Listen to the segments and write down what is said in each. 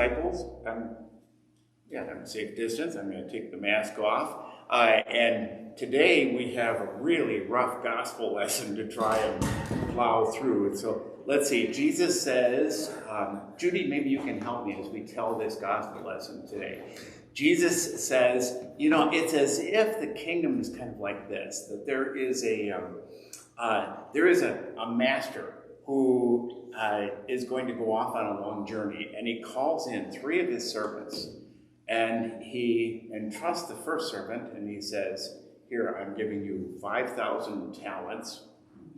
disciples. I'm safe distance. I'm going to take the mask off. And today we have a really rough gospel lesson to try and plow through. So let's see. Jesus says, Judy, maybe you can help me as we tell this gospel lesson today. Jesus says, it's as if the kingdom is kind of like this, that there is a master who is going to go off on a long journey, and he calls in 3 of his servants, and he entrusts the first servant, and he says, here, I'm giving you 5,000 talents.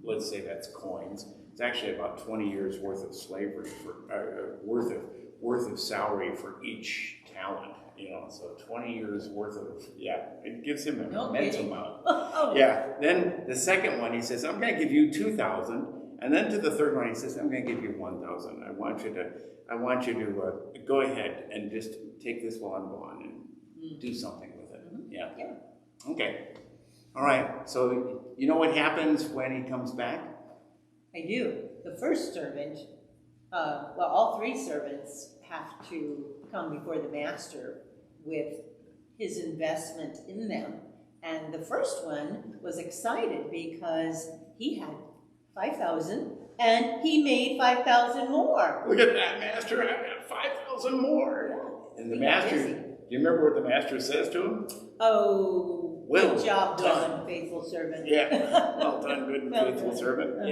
Let's say that's coins. It's actually about 20 years worth of slavery, worth of salary for each talent. So 20 years worth of, it gives him an immense amount. Then the second one, he says, I'm going to give you 2,000. And then to the third one, he says, I'm going to give you 1,000. I want you to go ahead and just take this while I'm gone and do something with it. Yeah. Okay. All right. So you know what happens when he comes back? I do. The first servant, all 3 servants have to come before the master with his investment in them. And the first one was excited because he had 5,000 and he made 5,000 more. Look at that, master. I've got 5,000 more. Yeah. And the master, do you remember what the master says to him? Oh, well good job done, faithful servant. Yeah, well done, good and faithful servant.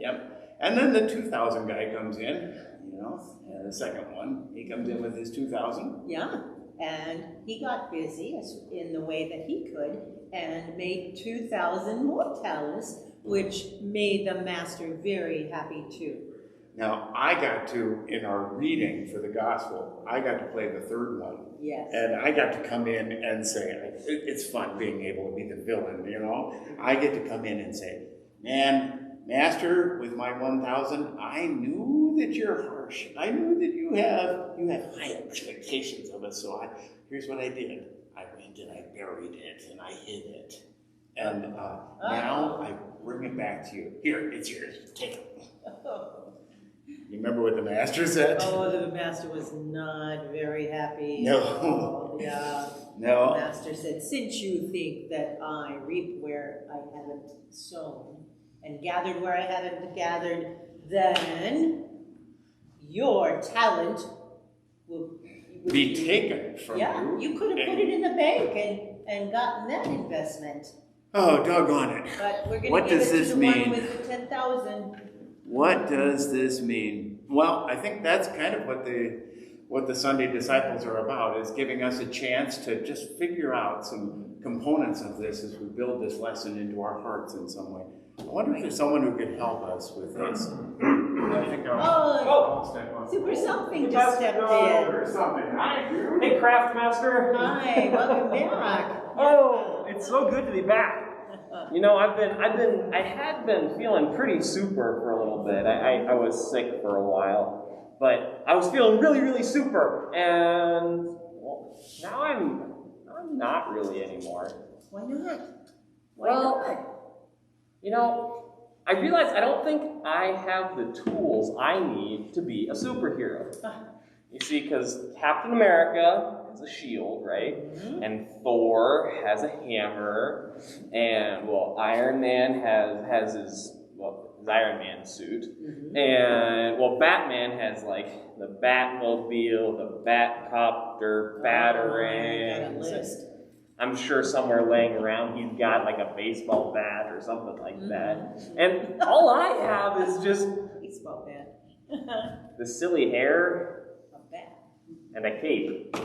Yep. And then the 2,000 guy comes in, and the second one, he comes in with his 2,000. Yeah, and he got busy in the way that he could and made 2,000 more talents, which made the master very happy too. Now, I got to, in our reading for the gospel, I got to play the third one. Yes. And I got to come in and say, it's fun being able to be the villain, I get to come in and say, man, Master, with my 1,000, I knew that you're harsh. I knew that you have high expectations of us. So here's what I did. I went and I buried it and I hid it. And now I bring it back to you. Here, it's yours. Take it. You remember what the master said? Oh, the master was not very happy. No. Oh, yeah. No. The master said, since you think that I reap where I haven't sown and gathered where I haven't gathered, then your talent will be taken from you. Yeah, you could have put it in the bank and gotten that investment. Oh, doggone it. But we're going to give it to the one with the 10,000. What does this mean? Well, I think that's kind of what the Sunday disciples are about, is giving us a chance to just figure out some components of this as we build this lesson into our hearts in some way. I wonder if there's someone who could help us with this. I think I'll step up. Super something just stepped in. Or something. Hi. Hey, Craft Master. Hi, welcome back. Oh, it's so good to be back. I had been feeling pretty super for a little bit. I was sick for a while, but I was feeling really, really super, and now I'm not really anymore. Why not? I realized I don't think I have the tools I need to be a superhero. You see, because Captain America has a shield, right? Mm-hmm. And Thor has a hammer, and Iron Man has his Iron Man suit, mm-hmm. and Batman has like the Batmobile, the Batcopter, batarangs. I'm sure somewhere laying around he's got like a baseball bat or something like that. And all I have is just baseball bat, the silly hair, a bat, and a cape.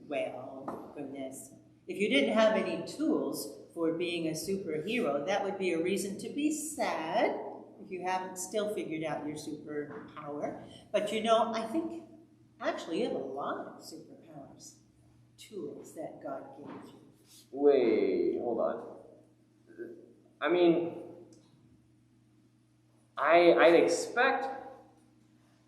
Well, goodness. If you didn't have any tools for being a superhero, that would be a reason to be sad if you haven't still figured out your superpower. But I think actually you have a lot of superpowers, tools that God gave you. Wait, hold on. I mean, I'd expect.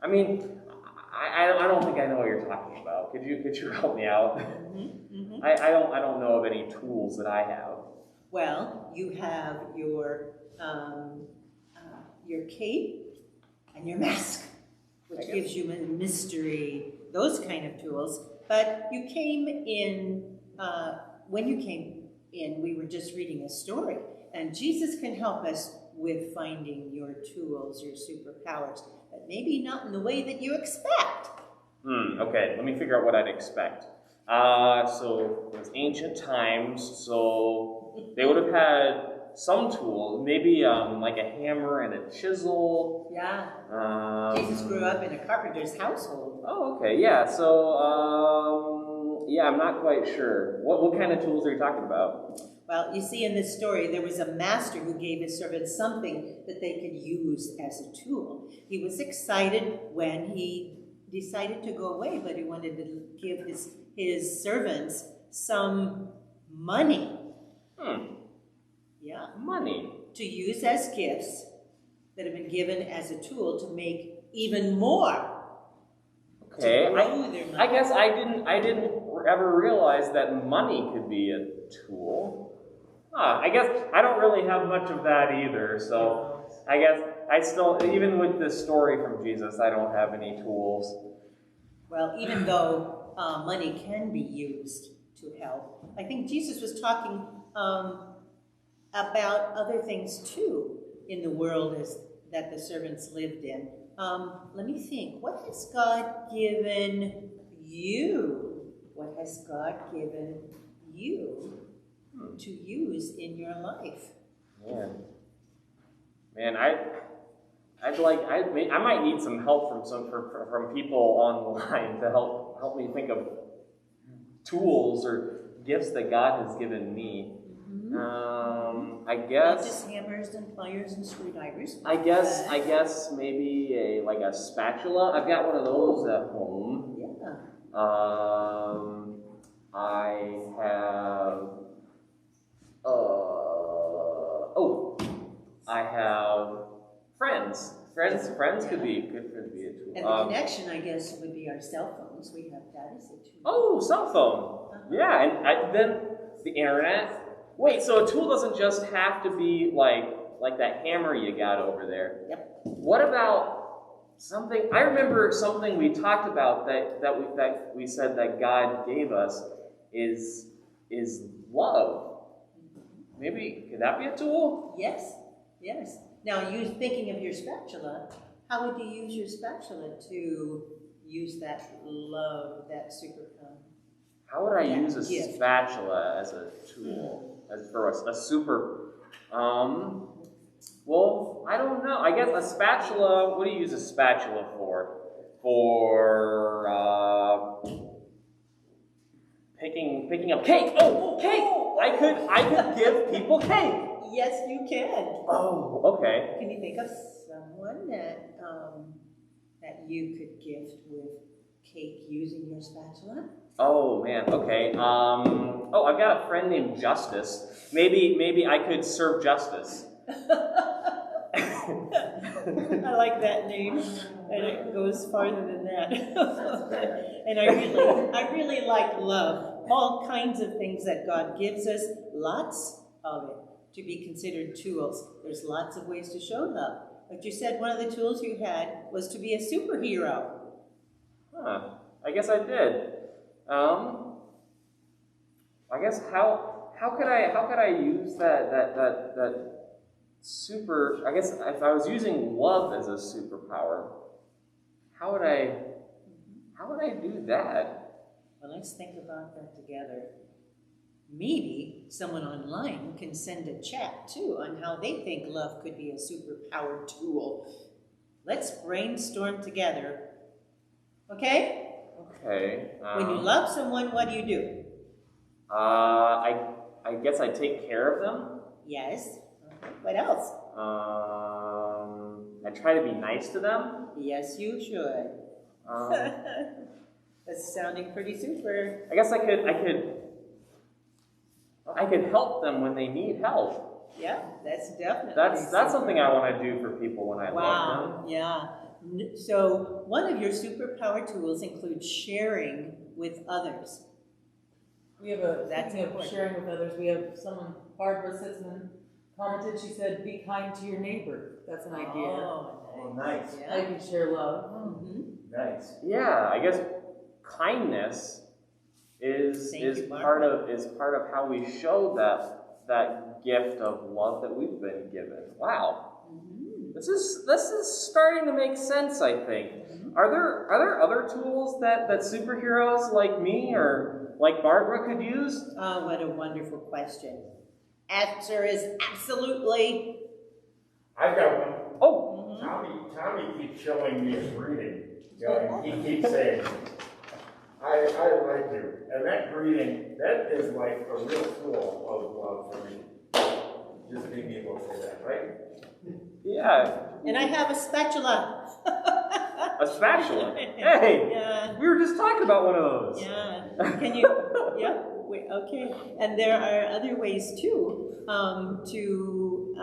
I don't think I know what you're talking about. Could you help me out? Mm-hmm, mm-hmm. I don't know of any tools that I have. Well, you have your cape and your mask, which gives you mystery, those kind of tools. But you came in, when you came in, we were just reading a story. And Jesus can help us with finding your tools, your superpowers, but maybe not in the way that you expect. Okay, let me figure out what I'd expect. So it was ancient times, so they would have had some tool, maybe like a hammer and a chisel. Yeah. Jesus grew up in a carpenter's household. Oh, okay, yeah. So, yeah, I'm not quite sure. What kind of tools are you talking about? Well, you see in this story, there was a master who gave his servants something that they could use as a tool. He was excited when he decided to go away, but he wanted to give his servants some money. Yeah. Money. To use as gifts that have been given as a tool to make even more. Okay, I guess I didn't ever realize that money could be a tool. I guess I don't really have much of that either, so I guess I still, even with this story from Jesus, I don't have any tools. Well, even though money can be used to help, I think Jesus was talking about other things too in the world that the servants lived in. Let me think. What has God given you? What has God given you to use in your life? Man, I might need some help from people online to help me think of tools or gifts that God has given me. I guess not just hammers and pliers and screwdrivers. I guess maybe a spatula. I've got one of those at home. Yeah. I have. I have friends. Friends could be a tool. And the connection, I guess, would be our cell phones. We have that as a tool. Oh, cell phone. Yeah, and then the internet. Wait, so a tool doesn't just have to be like that hammer you got over there. Yep. What about something? I remember something we talked about that we said that God gave us is love. Maybe could that be a tool? Yes. Now, you thinking of your spatula, how would you use your spatula to use that love, that superpower? How would I use a gift? Spatula as a tool? As for a super... well, I don't know. I guess a spatula... What do you use a spatula for? For... picking up cake! Oh, cake! I could give people cake! Yes, you can. Oh, okay. Can you think of someone that you could gift with cake using your spatula? Oh man, okay. I've got a friend named Justice. Maybe I could serve justice. I like that name, and it goes farther than that. And I really like love. All kinds of things that God gives us, lots of it, to be considered tools. There's lots of ways to show love. But you said one of the tools you had was to be a superhero. I guess I did. I guess how could I use that super? I guess if I was using love as a superpower, how would I do that? Well, let's think about that together. Maybe someone online can send a chat too on how they think love could be a superpowered tool. Let's brainstorm together. Okay? Okay. When you love someone, what do? I guess I take care of them. Yes. What else? I try to be nice to them. Yes, you should. That's sounding pretty super. I guess I could help them when they need help. Yeah, that's definitely. That's something I want to do for people when I love them. Yeah. So one of your superpower tools includes sharing with others. We have sharing with others. We have someone, Barbara Sitzman, commented, she said, be kind to your neighbor. That's an idea. Oh, nice. How you can share love. Mm-hmm. Nice. Yeah, I guess kindness is part of how we show that gift of love that we've been given. Wow. Mm-hmm. This is starting to make sense, I think. Mm-hmm. Are there other tools that superheroes like me or like Barbara could use? Oh, what a wonderful question. Answer is absolutely. I've got one. Oh, Tommy keeps showing me his greeting. You know, and he keeps saying, I like you. And that greeting, that is like a real tool of love for me. Just being able to say that, right? yeah. And I have a spatula. A spatula. Hey, Yeah. we were just talking about one of those. Yeah. Can you? Yeah. Wait, okay. And there are other ways too to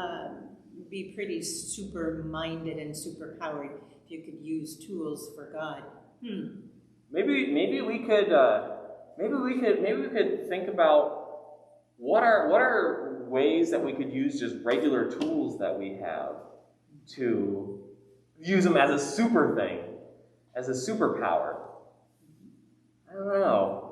be pretty super minded and super powered. If you could use tools for God. Maybe we could think about what are ways that we could use just regular tools that we have to use them as a super thing, as a superpower. I don't know.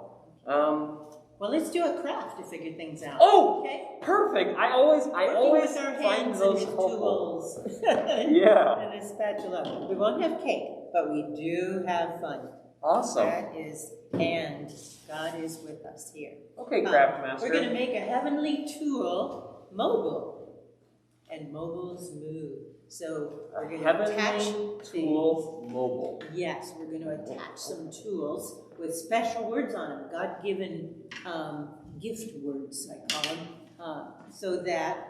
Well, let's do a craft to figure things out. Oh, okay. Perfect. I always With our find hands those and with helpful. tools. Yeah. And a spatula. We won't have cake, but we do have fun. Awesome. That is, and God is with us here. Okay, Craft Master. We're going to make a heavenly tool mobile, and mobiles move. So we're going to attach tool mobile. Yes, we're going to attach some tools with special words on them, God-given gift words, I call them, so that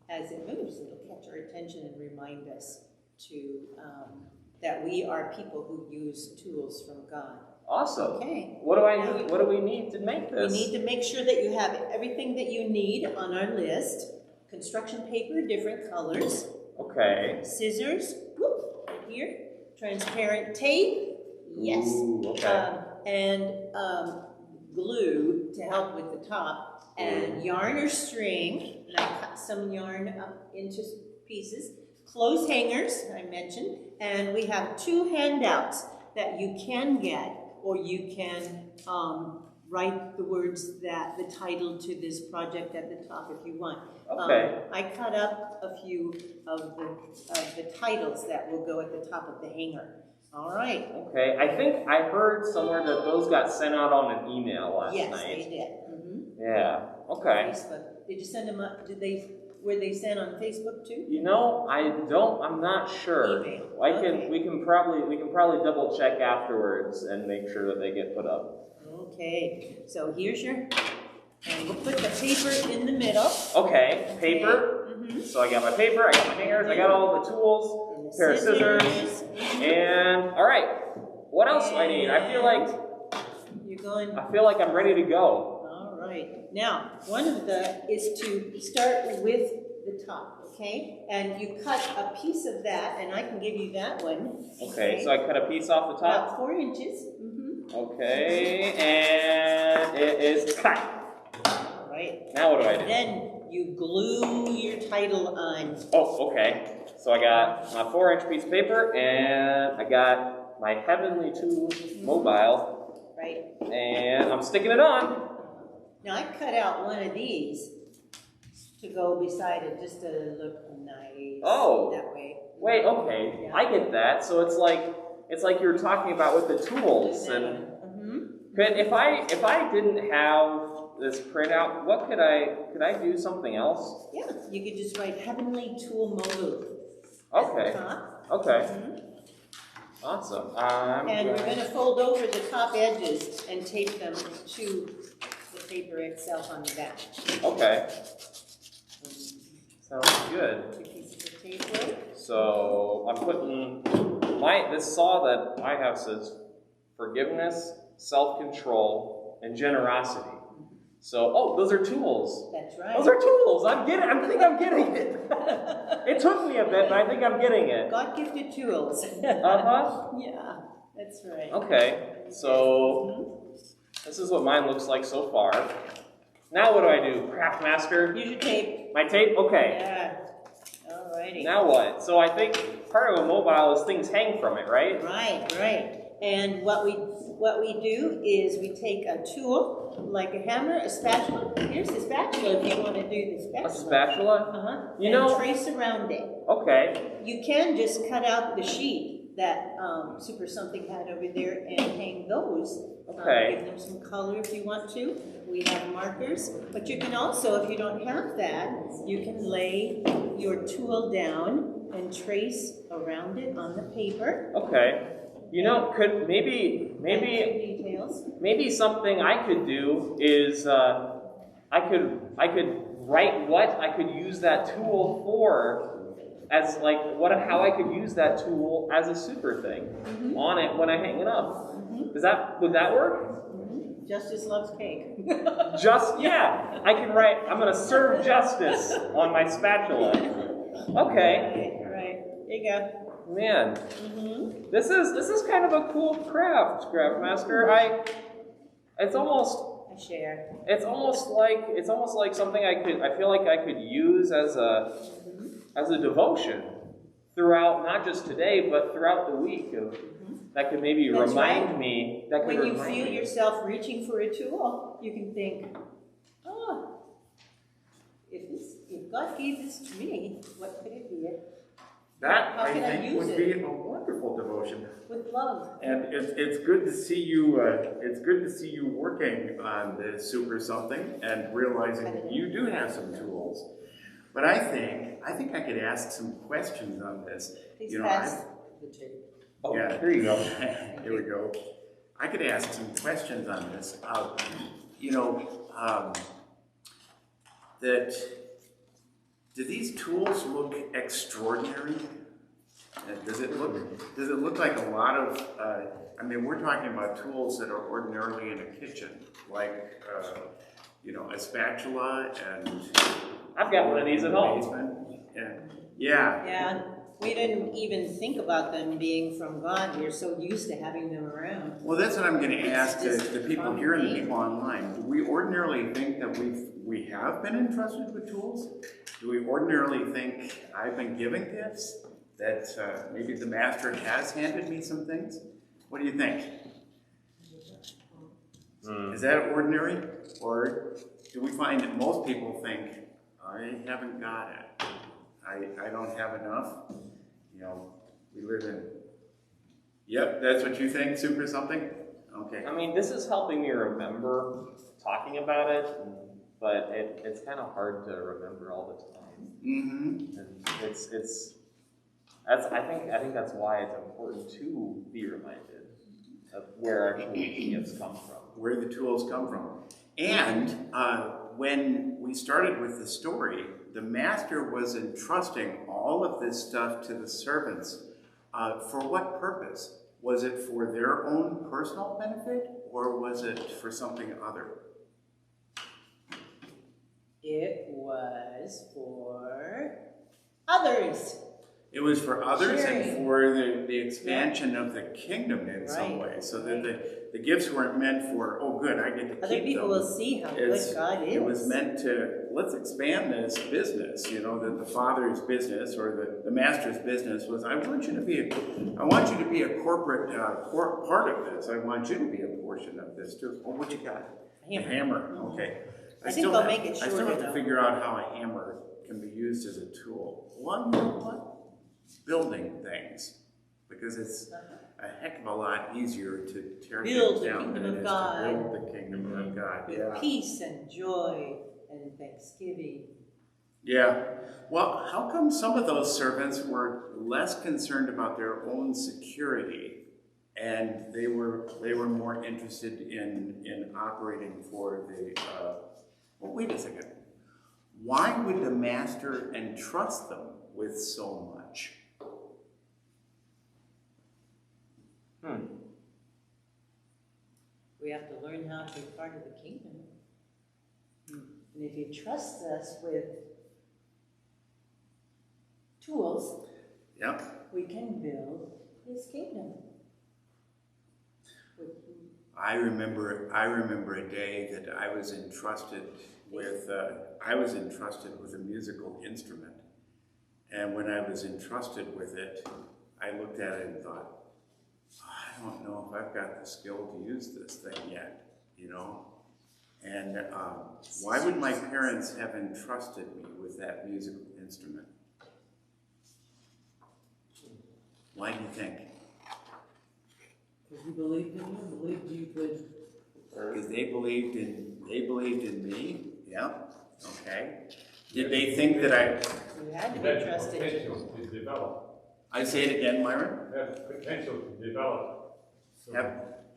as it moves, it'll catch our attention and remind us to that we are people who use tools from God. Awesome. Okay. What do I need? What do we need to make this? We need to make sure that you have everything that you need on our list. Construction paper, different colors. Okay. Scissors, whoop, right here. Transparent tape, yes. Ooh, okay. And glue to help with the top. And yarn or string. And I cut some yarn up into pieces. Clothes hangers, I mentioned. And we have 2 handouts that you can get, or you can write the words that the title to this project at the top if you want. Okay. I cut up a few of the titles that will go at the top of the hanger. All right. Okay. I think I heard somewhere that those got sent out on an email last yes, night. they did. Mm-hmm. Yeah. Okay. Facebook. Did you send them up? Were they sent on Facebook too? You know, I'm not sure. Email. Okay. We can probably double check afterwards and make sure that they get put up. Okay. So here's and we'll put the paper in the middle. Okay. Paper. Mm-hmm. So I got my paper, I got my hangers, I got all the tools, pair of scissors, and all right. What else do I need? I feel like I'm ready to go. All right. Now, one of is to start with the top, okay? And you cut a piece of that, and I can give you that one. Okay, so I cut a piece off the top. About 4 inches. Mm-hmm. Okay, and it is cut. All right. Now what do I do? Then you glue your title on. Oh, okay. So I got my 4-inch piece of paper, and I got my Heavenly Tool mobile. Right. And I'm sticking it on. Now I cut out one of these to go beside it just to look nice. Oh. That way. Wait, okay. Yeah. I get that. So it's like you were talking about with the tools. And if I didn't have this printout, what could I do something else? Yeah, you could just write Heavenly Tool Mobile. Okay. At the top. Okay. Mm-hmm. Awesome. And we're going to fold over the top edges and tape them to the paper itself on the back. Okay. Sounds good. 2 pieces of tape. So I'm putting this saw that I have says forgiveness, self-control, and generosity. So, those are tools. That's right. Those are tools. I think I'm getting it. It took me a bit, but I think I'm getting it. God-gifted tools. Uh-huh. Yeah, that's right. Okay, so this is what mine looks like so far. Now what do I do? Craft master? Use your tape. My tape? Okay. Yeah. Alrighty. Now what? So I think part of a mobile is things hang from it, right? Right. And what we do is we take a tool, like a hammer, a spatula. Here's the spatula if you want to do the spatula. A spatula? And trace around it. Okay. You can just cut out the sheet that Super Something had over there and hang those. Okay. Give them some color if you want to. We have markers, but you can also, if you don't have that, you can lay your tool down and trace around it on the paper. Okay. You know, could maybe Details. maybe something I could do is I could write what I could use that tool for as like how I could use that tool as a super thing on it when I hang it up. Would that work? Justice loves cake. I can write, I'm going to serve justice on my spatula. Okay. Right. There you go. Man, this is kind of a cool craft master. It's almost like something I feel like I could use as a devotion throughout, not just today, but throughout the week. That could maybe remind me. When you feel yourself reaching for a tool, you can think, oh, if God gave this to me, what could it be? That, How I can I think, use would it? be a wonderful devotion. With love. And it's good to see you. It's good to see you working on this Super Something and realizing that you do have some tools. But I think I could ask some questions on this. Please pass the tape. Oh, yeah, here you go. Here we go. I could ask some questions on this. Do these tools look extraordinary? Does it look like a lot of? We're talking about tools that are ordinarily in a kitchen, like a spatula and. I've got one of these at home. Yeah. We didn't even think about them being from God. We're so used to having them around. Well, that's what I'm going to ask the people here and the people online. Do we ordinarily think that we have been entrusted with tools? Do we ordinarily think I've been given gifts? That maybe the master has handed me some things? What do you think? Is that ordinary? Or do we find that most people think, I haven't got it. I don't have enough. We live in. Yep, that's what you think, Super Something? Okay. This is helping me remember talking about it, but it's kind of hard to remember all the time. Mm-hmm. And I think that's why it's important to be reminded of where our gifts come from. Where the tools come from. And when we started with the story, the master was entrusting all of this stuff to the servants. For what purpose? Was it for their own personal benefit, or was it for something other? It was for others. It was for others Sharing. And for the expansion of the kingdom in some way. So that the gifts weren't meant for, oh good, I get to keep them. Other people will see how good God is. It was meant to, let's expand this business, that the father's business or the master's business was, I want you to be a corporate part of this. I want you to be a portion of this too. Oh, what you got? A hammer. Okay. I think they'll make it I still shorter, have to figure out how a hammer can be used as a tool. One, building things, because it's a heck of a lot easier to tear things down than it is to build the kingdom of God. With peace and joy and thanksgiving. Yeah. Well, how come some of those servants were less concerned about their own security, and they were more interested in operating for the? Well, wait a second. Why would the master entrust them with so much? We have to learn how to be part of the kingdom. And if He trusts us with tools, we can build His kingdom. I remember a day that I was entrusted with, I was entrusted with a musical instrument. And when I was entrusted with it, I looked at it and thought, I don't know if I've got the skill to use this thing yet, you know? And why would my parents have entrusted me with that musical instrument? Why do you think? Because he believed in you, believed you could. Because they believed in me. Yeah. Okay. Did they think that You had to be That's trusted. potential to develop. I say it again, Myron? That's potential to develop. So-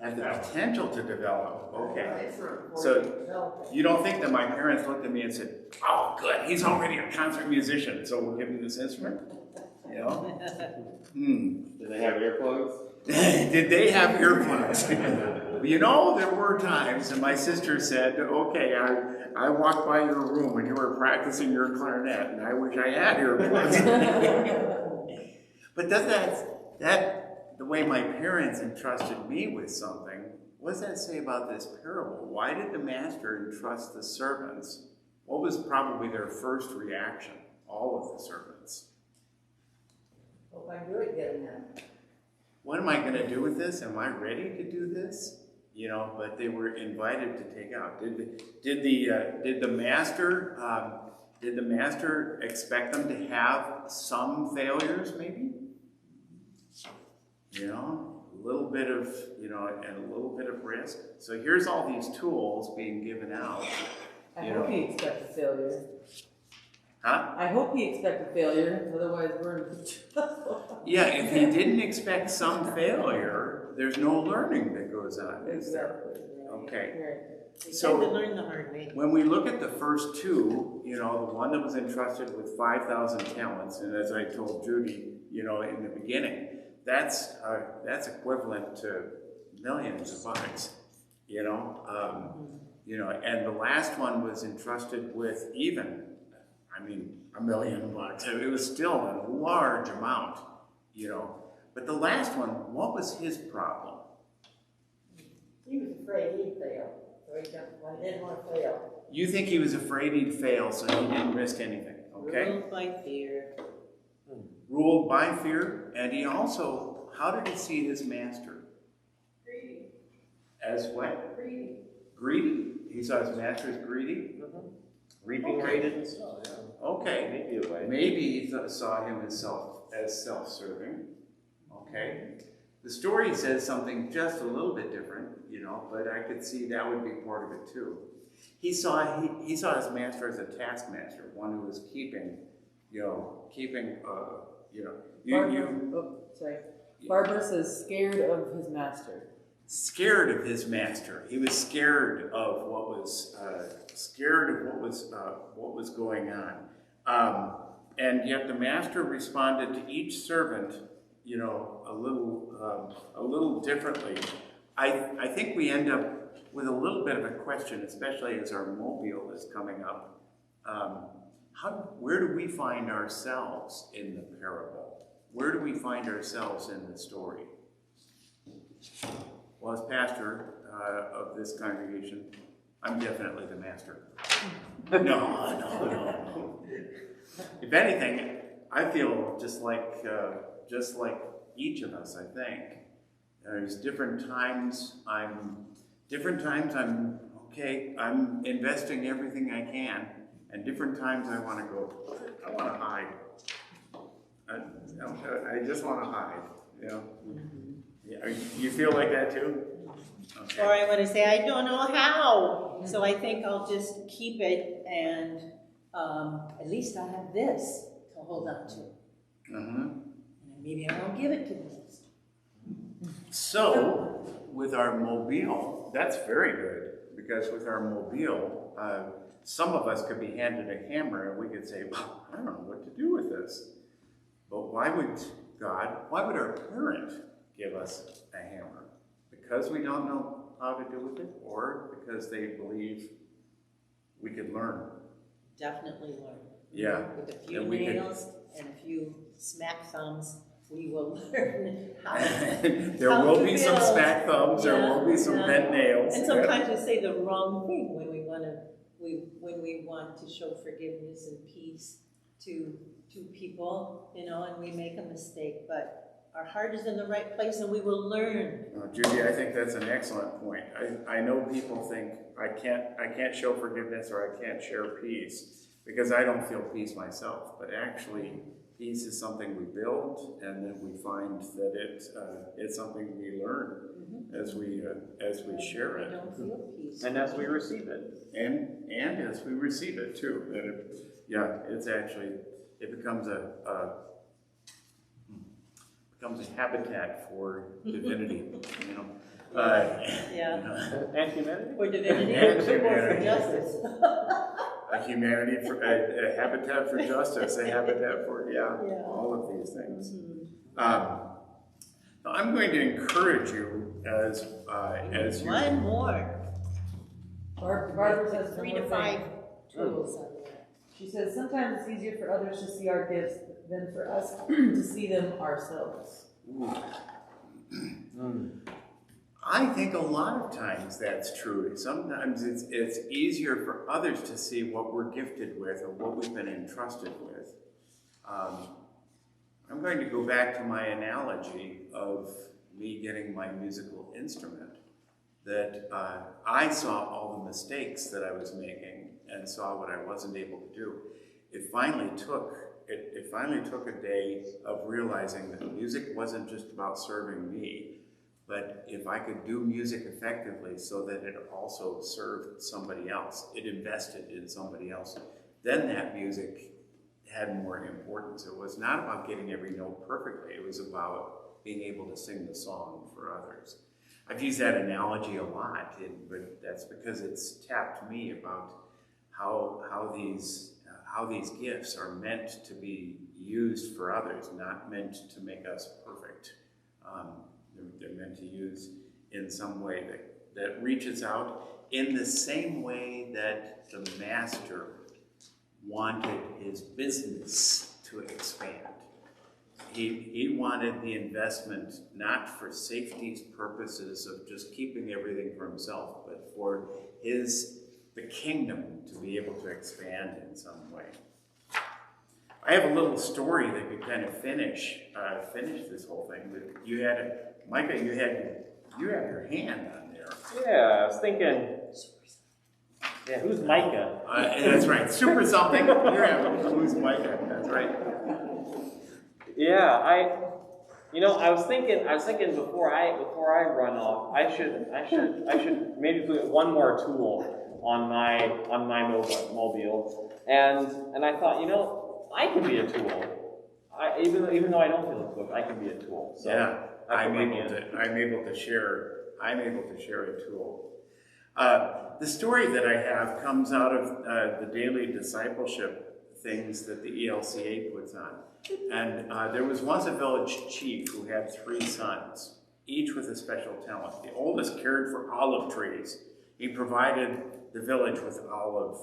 Have the potential to develop. Okay. So So you don't think that my parents looked at me and said, "Oh, good, he's already a concert musician, so we'll give him this instrument." You know? Did they have earplugs? Did they have earplugs? You know, there were times, and my sister said, "Okay, I walked by your room when you were practicing your clarinet, and I wish I had earplugs." But does that the way my parents entrusted me with something, what does that say about this parable? Why did the master entrust the servants? What was probably their first reaction, all of the servants? Hope I'm good at getting that. What am I going to do with this? Am I ready to do this? You know, but they were invited to take out. Did the master expect them to have some failures, maybe? You know, a little bit of, you know, and a little bit of risk. So here's all these tools being given out. I You hope know. he expects a failure. Huh? I hope he expects a failure, otherwise we're in trouble. Yeah, if he didn't expect some failure, there's no learning that goes on, is there? Okay. Right. We So- had to learn the hard way. When we look at the first two, you know, the one that was entrusted with 5,000 talents, and as I told Judy, you know, in the beginning, that's equivalent to millions of bucks, you know. And the last one was entrusted with $1 million. It was still a large amount, you know. But the last one, what was his problem? He was afraid he'd fail, so he didn't want to fail. You think he was afraid he'd fail, so he didn't risk anything, okay? Ruled by fear. Ruled by fear, and he also, how did he see his master? Greedy. As what? Greedy. Greedy? He saw his master as greedy? Reaping Okay. rated and stuff, yeah. Okay. Maybe a way. Maybe he saw him as self-serving. Okay. The story says something just a little bit different, you know, but I could see that would be part of it too. He saw his master as a taskmaster, one who was keeping. Barbara says scared of his master. Scared of his master. He was scared of what was going on. And yet the master responded to each servant, you know, a little differently. I think we end up with a little bit of a question, especially as our mobile is coming up. Where do we find ourselves in the parable? Where do we find ourselves in the story? Well, as pastor of this congregation, I'm definitely the master. No. If anything, I feel just like each of us, I think. There's different times I'm okay, I'm investing everything I can, and different times I want to hide. I just want to hide, you know. Yeah, you feel like that too? Okay. Or I want to say, I don't know how. So I think I'll just keep it, and at least I have this to hold on to. And maybe I won't give it to the next. So, with our mobile, that's very good, because with our mobile, some of us could be handed a hammer and we could say, well, I don't know what to do with this. But why would our parent give us a hammer? Because we don't know how to do with it, or because they believe we could learn? Definitely learn. Yeah. With a few And we could- nails and a few smack thumbs, we will learn how There how will to be some build. smack thumbs, there will be some Yeah. bent nails. And sometimes we say the wrong thing when we want to when we want to show forgiveness and peace to people, you know, and we make a mistake, but our heart is in the right place and we will learn. Judy, I think that's an excellent point. I know people think I can't show forgiveness or I can't share peace because I don't feel peace myself. But actually, peace is something we build, and then we find that it's something we learn as we share it. I don't feel peace. And as we receive it. And as we receive it too. That it's actually, it becomes a habitat for divinity, you know. Yeah. You know. And humanity? For divinity And or for humanity. justice. A habitat for justice, a habitat for, Yeah. all of these things. Mhm. I'm going to encourage you as you. One more. Barbara says 3 one to more 5 thing. tools on there. She says, sometimes it's easier for others to see our gifts than for us to see them ourselves. I think a lot of times that's true. Sometimes it's easier for others to see what we're gifted with or what we've been entrusted with. I'm going to go back to my analogy of me getting my musical instrument. That I saw all the mistakes that I was making and saw what I wasn't able to do. It finally took a day of realizing that music wasn't just about serving me, but if I could do music effectively so that it also served somebody else, it invested in somebody else, then that music had more importance. It was not about getting every note perfectly. It was about being able to sing the song for others. I've used that analogy a lot, but that's because it's tapped me about how these gifts are meant to be used for others, not meant to make us perfect. They're meant to use in some way that reaches out in the same way that the master wanted his business to expand. He wanted the investment not for safety's purposes of just keeping everything for himself, but for the kingdom to be able to expand in some way. I have a little story that could kind of finish this whole thing. But you had Micah, you have your hand on there. Yeah, I was thinking. Yeah, who's Micah? That's right, super something. Who's Micah? That's right. Yeah, I was thinking before I run off, I should maybe put one more tool on my mobile, and I thought, I can be a tool. Even though I don't feel equipped, I can be a tool. So Yeah, I'm able to share a tool. The story that I have comes out of the daily discipleship things that the ELCA puts on. And there was once a village chief who had 3 sons, each with a special talent. The oldest cared for olive trees. He provided the village with olive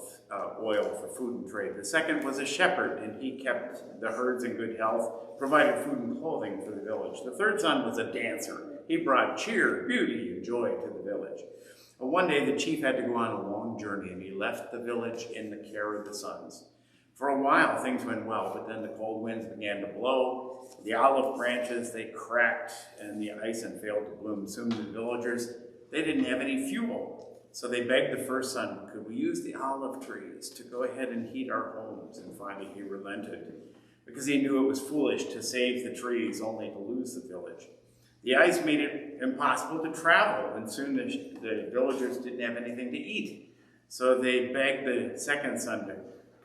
oil for food and trade. The second was a shepherd, and he kept the herds in good health, provided food and clothing for the village. The third son was a dancer. He brought cheer, beauty, and joy to the village. But one day the chief had to go on a long journey, and he left the village in the care of the sons. For a while, things went well, but then the cold winds began to blow. The olive branches, they cracked, and the icing failed to bloom. Soon the villagers, they didn't have any fuel. So they begged the first son, could we use the olive trees to go ahead and heat our homes? And finally he relented, because he knew it was foolish to save the trees only to lose the village. The ice made it impossible to travel, and soon the villagers didn't have anything to eat. So they begged the second son,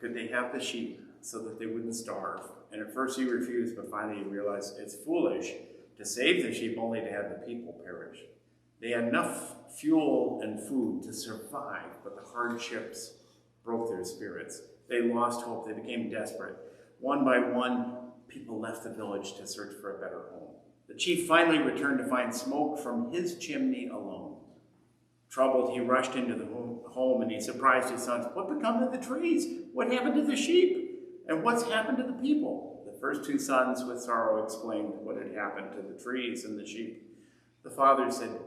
could they have the sheep so that they wouldn't starve? And at first he refused, but finally he realized it's foolish to save the sheep only to have the people perish. They had enough fuel and food to survive, but the hardships broke their spirits. They lost hope. They became desperate. One by one, people left the village to search for a better home. The chief finally returned to find smoke from his chimney alone. Troubled, he rushed into the home and he surprised his sons. What became of the trees? What happened to the sheep? And what's happened to the people? The first 2 sons with sorrow explained what had happened to the trees and the sheep. The father said,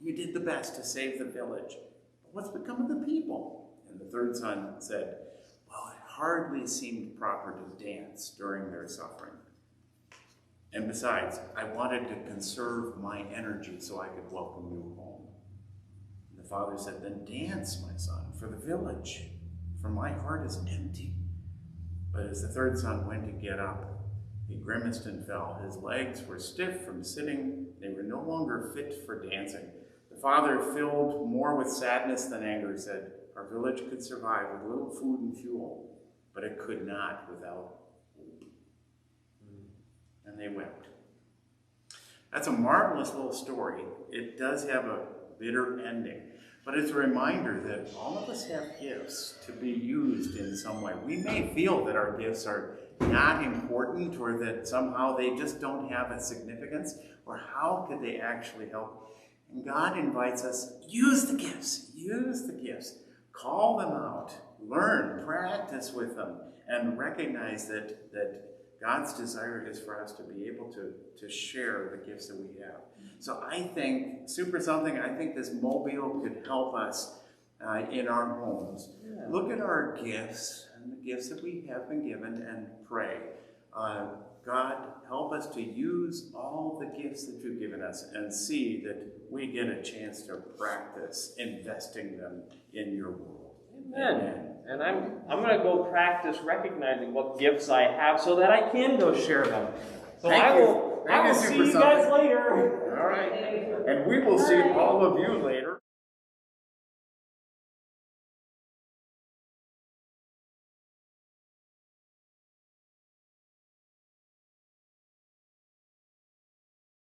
you did the best to save the village. But what's become of the people? And the third son said, well, it hardly seemed proper to dance during their suffering. And besides, I wanted to conserve my energy so I could welcome you home. And the father said, then dance, my son, for the village, for my heart is empty. But as the third son went to get up, he grimaced and fell. His legs were stiff from sitting. They were no longer fit for dancing. The father, filled more with sadness than anger, said, our village could survive with little food and fuel, but it could not without hope. And they wept. That's a marvelous little story. It does have a bitter ending, but it's a reminder that all of us have gifts to be used in some way. We may feel that our gifts are not important, or that somehow they just don't have a significance, or how could they actually help? And God invites us, use the gifts, call them out, learn, practice with them, and recognize that God's desire is for us to be able to share the gifts that we have. So I think, I think this mobile could help us in our homes. Yeah. Look at our gifts and the gifts that we have been given and pray. God, help us to use all the gifts that you've given us and see that we get a chance to practice investing them in your world. Amen. Amen. And I'm going to go practice recognizing what gifts I have so that I can go share them. So I will see you guys later. All right. And we will see all of you later.